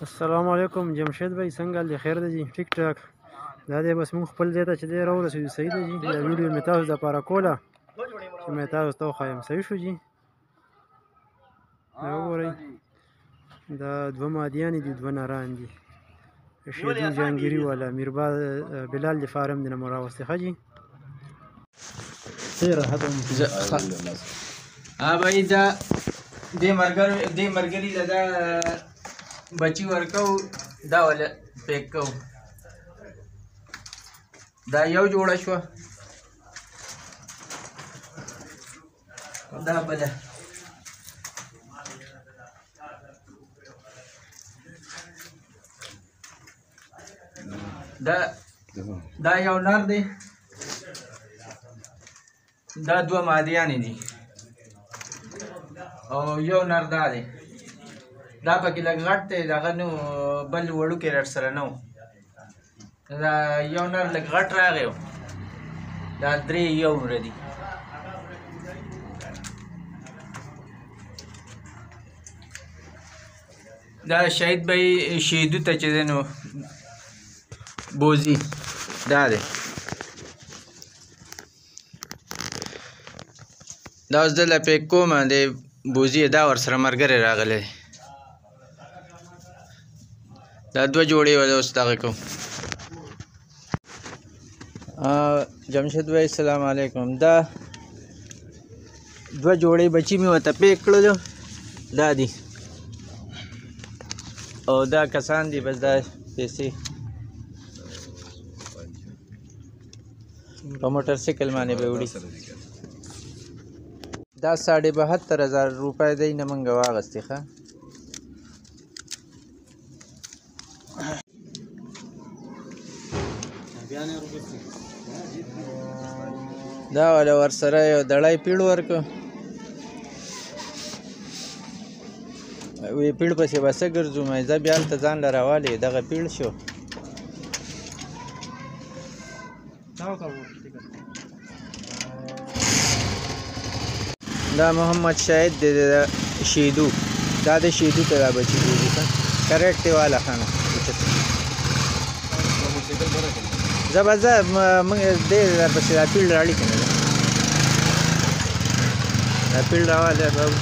السلام علیکم جمشید بھائی څنګه حال دی خیر دی جی ټیک ټاک دا دی بس مونږ خپل ځای ته چې دی راورسېدو صحیح دی جی دا ویډیو مې تاسو دپاره کوله چې مې تاسو ته وښایم صحیح شو جی دا وګورئ دا دوه مادیانې دي دوه نران دي شیدو جهانګیري والا میربا بلال د فارم دی نه مو راوستې ښه جی څه راحت بھائی دا دې مرګري له دا بچی ورکو دا ولا پیک کو دا یو جوړه شو دا بل دا یو نر دی دا دوه مادیانې دي او یو نر دا دی دا پکې لږ غټ دی دغه نو بل وړوکی رټ سره نه و دا یو نر لږ غټ راغی دا درې یو نره دي دا شهید بھائی شهیدو ته چې دی نو بوزي دا دی دا اوس دله پیک کوم دی بوزي دا ورسره ملګری راغلی دا دوه جوړې ولا اوس دغه کوم جمشید بھائی السلام علیکم دا دوه جوړې بچی مې ورته پیک کړلو دا دي او دا کسان دي بس دا پیسې په موټر سایکل باندې به وړي دا 72,000 روپۍ دی نه موږ واغستې ښه دا والا ورسره یو دړی پیړ ورکو وی پیړ پسې به څه ګرځو مې زه بیا هلته ځان له راوالې دغه پیړ شو دا محمد شاهد دی شیدو دا د شیدو ته دا بچي بوزي کریټ دی والا خانه زه به زه موږ دې درپسې دا پیړ راړي که نه دا پیړ راوالی بابو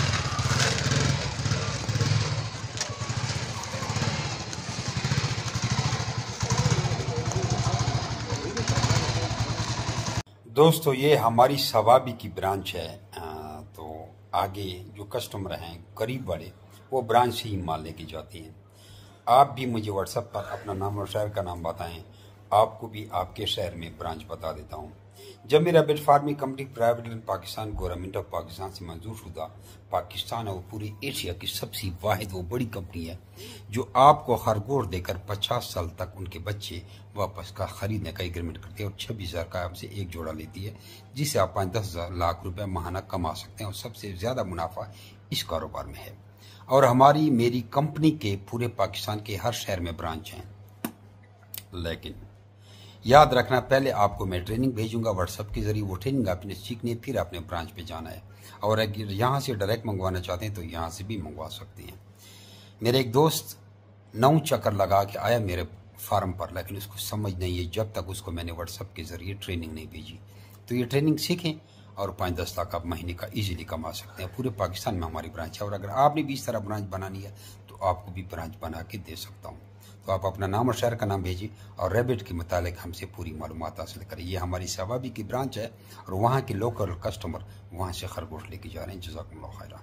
दोस्तों ये हमारी सवाबी की ब्रांच है तो आगे जो कस्टमर हैं गरीब वाले वो ब्रांच से ही माल लेके जाते हैं। आप भी मुझे व्हाट्सएप पर अपना नाम और शहर का नाम बताएं, आपको भी आपके शहर में ब्रांच बता देता हूँ। जब मेरा bit farming company private limited Pakistan government of Pakistan से मंजूर शुदा पाकिस्तान और पूरी एशिया की सबसे वाहिद वो बड़ी कंपनी है जो आपको खरगोश देकर 50 साल तक उनके बच्चे वापस का खरीदने का एग्रीमेंट करती है और 26,000 का आपसे एक जोड़ा लेती है जिससे आप 5-10 लाख रुपए माहाना कमा सकते हैं और सबसे ज्यादा मुनाफा इस कारोबार में है। और हमारी मेरी कंपनी के पूरे पाकिस्तान के हर शहर में ब्रांच हैं। लेकिन याद रखना पहले आपको मैं ट्रेनिंग भेजूंगा व्हाट्सएप के जरिए, वो ट्रेनिंग आपने सीखनी है फिर आपने ब्रांच पे जाना है। और अगर यहाँ से डायरेक्ट मंगवाना चाहते हैं तो यहाँ से भी मंगवा सकते हैं। मेरे एक दोस्त 9 चक्कर लगा के आया मेरे फार्म पर लेकिन उसको समझ नहीं है जब तक उसको मैंने व्हाट्सएप के जरिए ट्रेनिंग नहीं भेजी। तो ये ट्रेनिंग सीखें और 5-10 लाख आप महीने का इजीली कमा सकते हैं। पूरे पाकिस्तान में हमारी ब्रांच है और अगर आपने भी इस तरह ब्रांच बनानी है तो आपको भी ब्रांच बना के दे सकता हूँ। तो आप अपना नाम और शहर का नाम भेजिए और रैबिट के मुतालिक हमसे पूरी मालूमात हासिल करें। ये हमारी सवाबी की ब्रांच है और वहाँ के लोकल कस्टमर वहाँ से खरगोश लेके जा रहे हैं। जज़ाकुमुल्लाह खैरा।